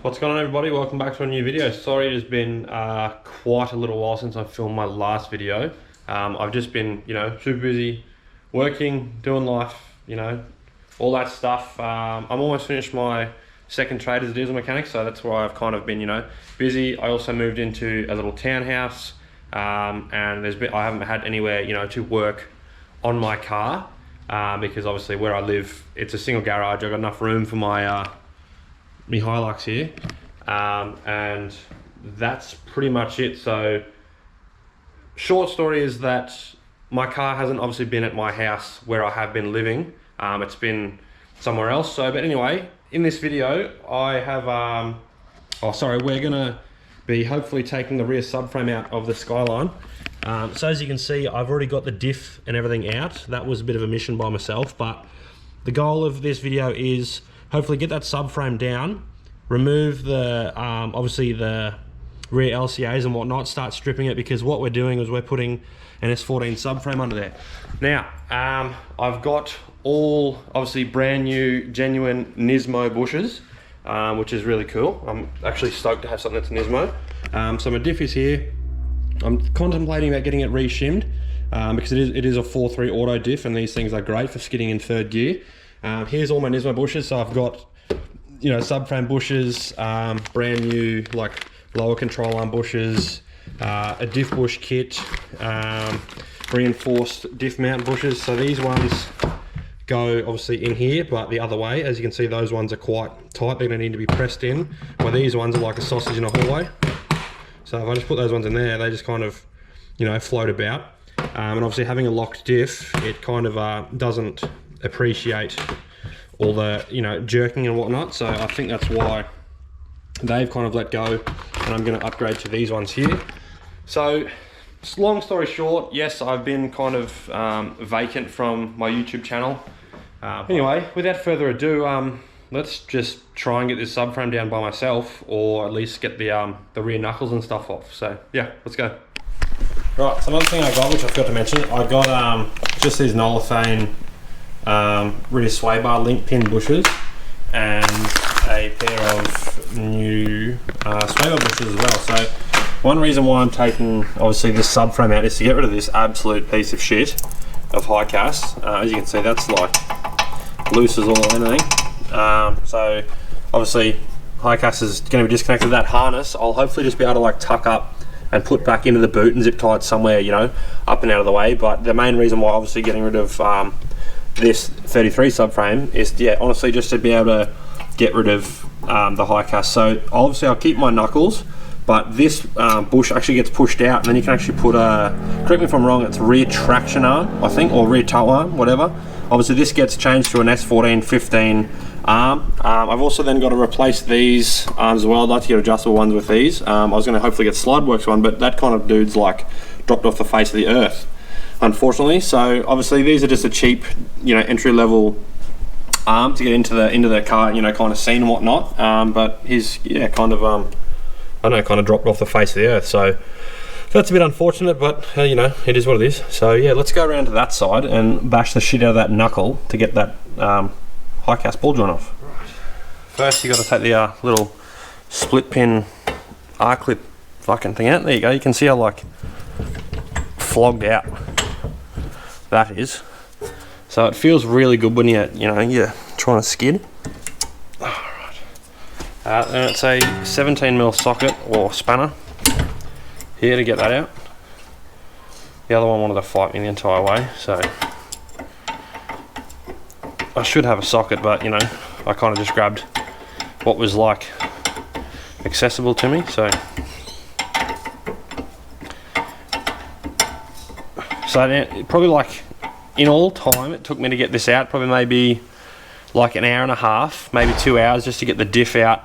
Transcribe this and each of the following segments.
What's going on, everybody? Welcome back to a new video. Sorry, it has been quite a little while since I filmed my last video. I've just been, super busy working, doing life, all that stuff. I'm almost finished my second trade as a diesel mechanic, so that's why I've kind of been, busy. I also moved into a little townhouse, and I haven't had anywhere, to work on my car, because obviously where I live, it's a single garage. I've got enough room for my Hilux here, and that's pretty much it. So short story is that my car hasn't obviously been at my house where I have been living. It's been somewhere else. But anyway, in this video I have we're gonna be hopefully taking the rear subframe out of the Skyline. So as you can see, I've already got the diff and everything out. That was a bit of a mission by myself, but the goal of this video is hopefully get that subframe down, remove the obviously the rear LCAs and whatnot, start stripping it, because what we're doing is we're putting an S14 subframe under there. Now, I've got all obviously brand new, genuine Nismo bushes, which is really cool. I'm actually stoked to have something that's Nismo. So my diff is here. I'm contemplating about getting it re-shimmed, because it is a 4.3 auto diff, and these things are great for skidding in third gear. Here's all my Nismo bushes. So I've got, subframe bushes, brand new, like lower control arm bushes, a diff bush kit, reinforced diff mount bushes. So these ones go obviously in here, but the other way. As you can see, those ones are quite tight. They're gonna need to be pressed in. Well, these ones are like a sausage in a hallway. So if I just put those ones in there, they just kind of, float about. And obviously having a locked diff, it kind of doesn't appreciate all the jerking and whatnot. So I think that's why they've kind of let go, and I'm going to upgrade to these ones here. So long story short, yes, I've been kind of vacant from my YouTube channel. Anyway, without further ado, let's just try and get this subframe down by myself, or at least get the rear knuckles and stuff off. So yeah, let's go. Right, so another thing I got, which I forgot to mention, I got just these Nolafane rear sway bar link pin bushes, and a pair of new sway bar bushes as well. So one reason why I'm taking obviously this subframe out is to get rid of this absolute piece of shit of high cast. As you can see, that's like loose as all anything. So obviously high cast is going to be disconnected. That harness I'll hopefully just be able to like tuck up and put back into the boot and zip tie it somewhere, up and out of the way. But the main reason why obviously getting rid of this 33 subframe is, honestly, just to be able to get rid of the high cast. So obviously I'll keep my knuckles, but this bush actually gets pushed out, and then you can actually put correct me if I'm wrong, it's rear traction arm, I think, or rear tow arm, whatever. Obviously this gets changed to an S14 15 arm. I've also then got to replace these arms as well. I'd like to get adjustable ones with these. I was going to hopefully get Slideworks one, but that kind of dude's like dropped off the face of the earth, unfortunately. So obviously these are just a cheap, entry level arm to get into the car, kind of scene and whatnot. But he's kind of I don't know, kind of dropped off the face of the earth. So that's a bit unfortunate, but it is what it is. So yeah, let's go around to that side and bash the shit out of that knuckle to get that high cast ball joint off. Right. First you got to take the little split pin R-clip fucking thing out. There you go. You can see how like flogged out that is. So it feels really good when you're trying to skid. Alright. And it's a 17mm socket or spanner here to get that out. The other one wanted to fight me the entire way, so I should have a socket, but I kind of just grabbed what was like accessible to me. So probably like in all time it took me to get this out, probably maybe like an hour and a half, maybe 2 hours, just to get the diff out.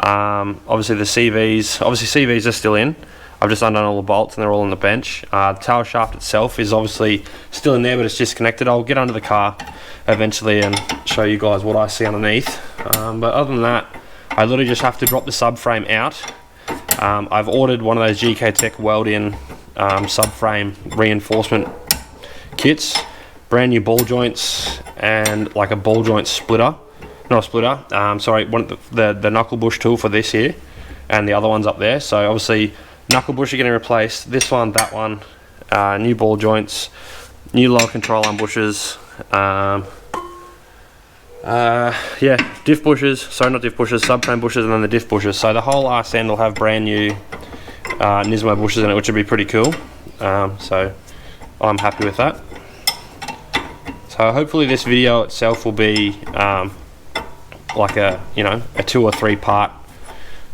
Obviously the CVs are still in. I've just undone all the bolts and they're all on the bench. The tail shaft itself is obviously still in there, but it's disconnected. I'll get under the car eventually and show you guys what I see underneath. But other than that, I literally just have to drop the subframe out. I've ordered one of those GK Tech weld-in subframe reinforcement kits, brand new ball joints and like a ball joint splitter. not a splitter, sorry, one of the knuckle bush tool for this here, and the other one's up there. So obviously knuckle bush are getting replaced, this one, that one, new ball joints, new lower control arm bushes, yeah, diff bushes, sorry not diff bushes, subframe bushes, and then the diff bushes. So the whole arse end will have brand new Nismo bushes in it, which would be pretty cool. So I'm happy with that. So hopefully this video itself will be like a, you know, a 2 or 3 part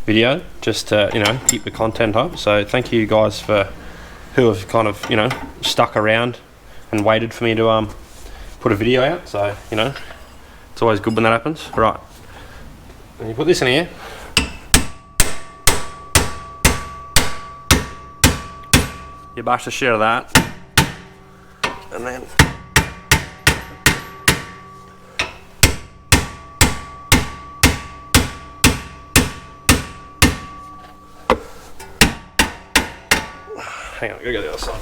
video, just to, you know, keep the content up. So thank you guys for who have kind of, you know, stuck around and waited for me to put a video out. So, you know, it's always good when that happens. Right, and you put this in here. You bash the shit out of that, and then hang on, go the other side.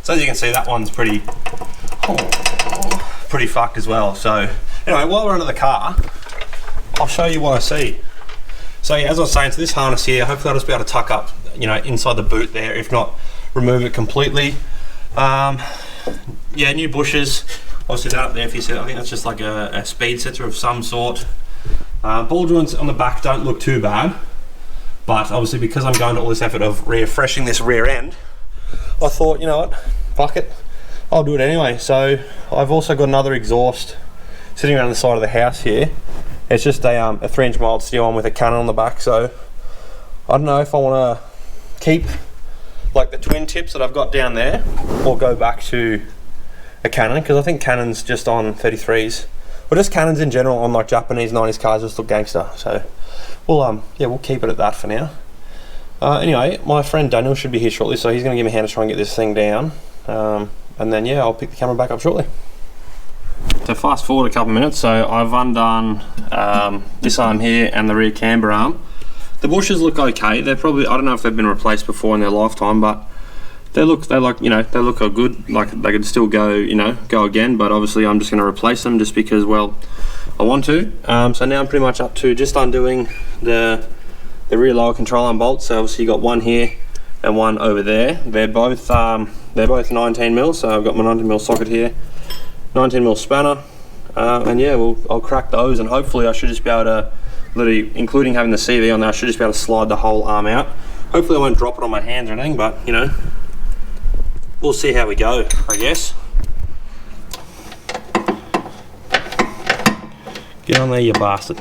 So as you can see, that one's pretty fucked as well. So anyway, while we're under the car, I'll show you what I see. So yeah, as I was saying, so this harness here, hopefully I'll just be able to tuck up, you know, inside the boot there, if not remove it completely. Yeah, new bushes, obviously that up there, if you see, I think that's just like a speed setter of some sort. Ball joints on the back don't look too bad, but obviously because I'm going to all this effort of refreshing this rear end, I thought, you know what, fuck it, I'll do it anyway. So I've also got another exhaust sitting around the side of the house here. It's just a 3-inch mild steel one with a cannon on the back. So I don't know if I want to keep like the twin tips that I've got down there, or go back to a cannon, because I think cannons just on 33s, or just cannons in general on like Japanese 90s cars, just look gangster. So we'll yeah, we'll keep it at that for now. Anyway, my friend Daniel should be here shortly, so he's going to give me a hand to try and get this thing down, and then yeah, I'll pick the camera back up shortly. So fast forward a couple of minutes, so I've undone this arm here and the rear camber arm. The bushes look okay. They're probably, I don't know if they've been replaced before in their lifetime, but they look good. Like they could still go, you know, go again. But obviously, I'm just going to replace them just because, well, I want to. So now I'm pretty much up to just undoing the rear lower control arm bolts. So obviously, you got one here and one over there. They're both 19 mil. So I've got my 19 mil socket here, 19 mil spanner, and yeah, I'll crack those, and hopefully I should just be able to, literally, including having the CV on there, I should just be able to slide the whole arm out. Hopefully I won't drop it on my hands or anything, but you know, we'll see how we go, I guess. Get on there, you bastard.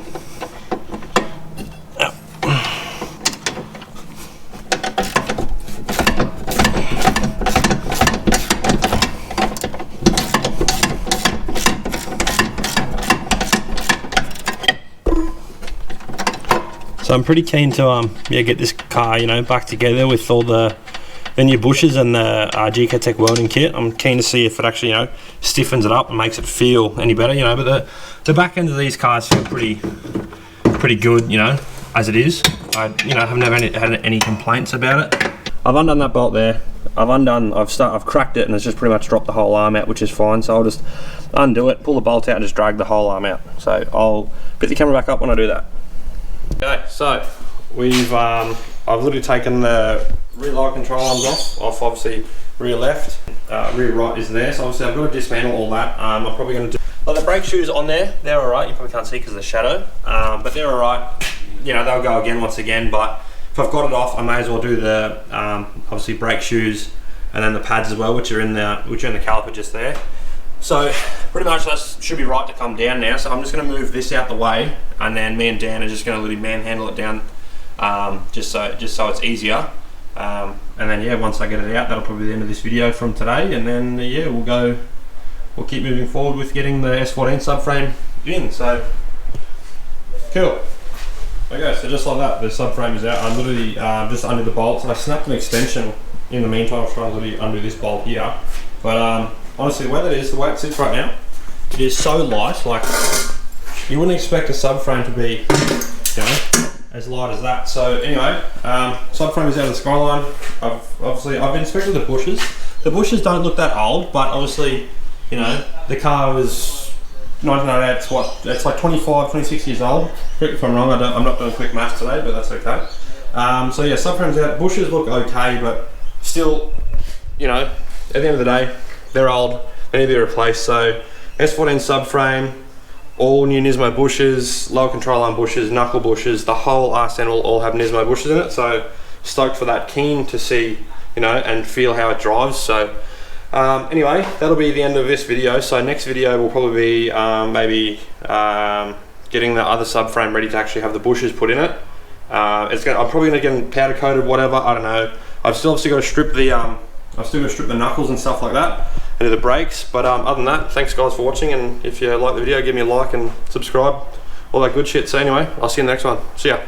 So I'm pretty keen to yeah, get this car, you know, back together with all the new bushes and the GK Tech welding kit. I'm keen to see if it actually, you know, stiffens it up and makes it feel any better, you know. But the back end of these cars feel pretty good, you know, as it is. I, you know, have never had any complaints about it. I've undone that bolt there. I've cracked it, and it's just pretty much dropped the whole arm out, which is fine. So I'll just undo it, pull the bolt out, and just drag the whole arm out. So I'll pick the camera back up when I do that. Okay, so I've literally taken the rear lower control arms off obviously rear left, rear right is there. So obviously I've got to dismantle all that. I'm probably going to do, well, the brake shoes on there, they're alright. You probably can't see because of the shadow, but they're alright. You know, they'll go again once again, but if I've got it off, I may as well do the obviously brake shoes and then the pads as well, which are in the caliper just there. So pretty much that should be right to come down now. So I'm just going to move this out the way, and then me and Dan are just going to literally manhandle it down, just so it's easier. And then yeah, once I get it out, that'll probably be the end of this video from today. And then yeah, we'll keep moving forward with getting the S14 subframe in. So cool. Okay, so just like that, the subframe is out. I'm literally just under the bolts, and I snapped an extension in the meantime. I'm trying to literally undo this bolt here, but honestly, the way that is, the way it sits right now, it is so light. Like, you wouldn't expect a subframe to be, you know, as light as that. So anyway, subframe is out of the Skyline. I've inspected the bushes. The bushes don't look that old, but obviously, you know, the car was 1998. It's what? It's like 25, 26 years old. Correct if I'm wrong. I'm not doing quick maths today, but that's okay. So yeah, subframes out. Bushes look okay, but still, you know, at the end of the day, they're old. They need to be replaced. So S14 subframe, all new Nismo bushes, lower control arm bushes, knuckle bushes. The whole RSN will all have Nismo bushes in it. So stoked for that. Keen to see, you know, and feel how it drives. So anyway, that'll be the end of this video. So next video will probably be maybe getting the other subframe ready to actually have the bushes put in it. I'm probably gonna get powder coated, whatever. I don't know. I've still obviously got to strip the knuckles and stuff like that, and do the brakes. But other than that, thanks guys for watching. And if you like the video, give me a like and subscribe, all that good shit. So anyway, I'll see you in the next one. See ya.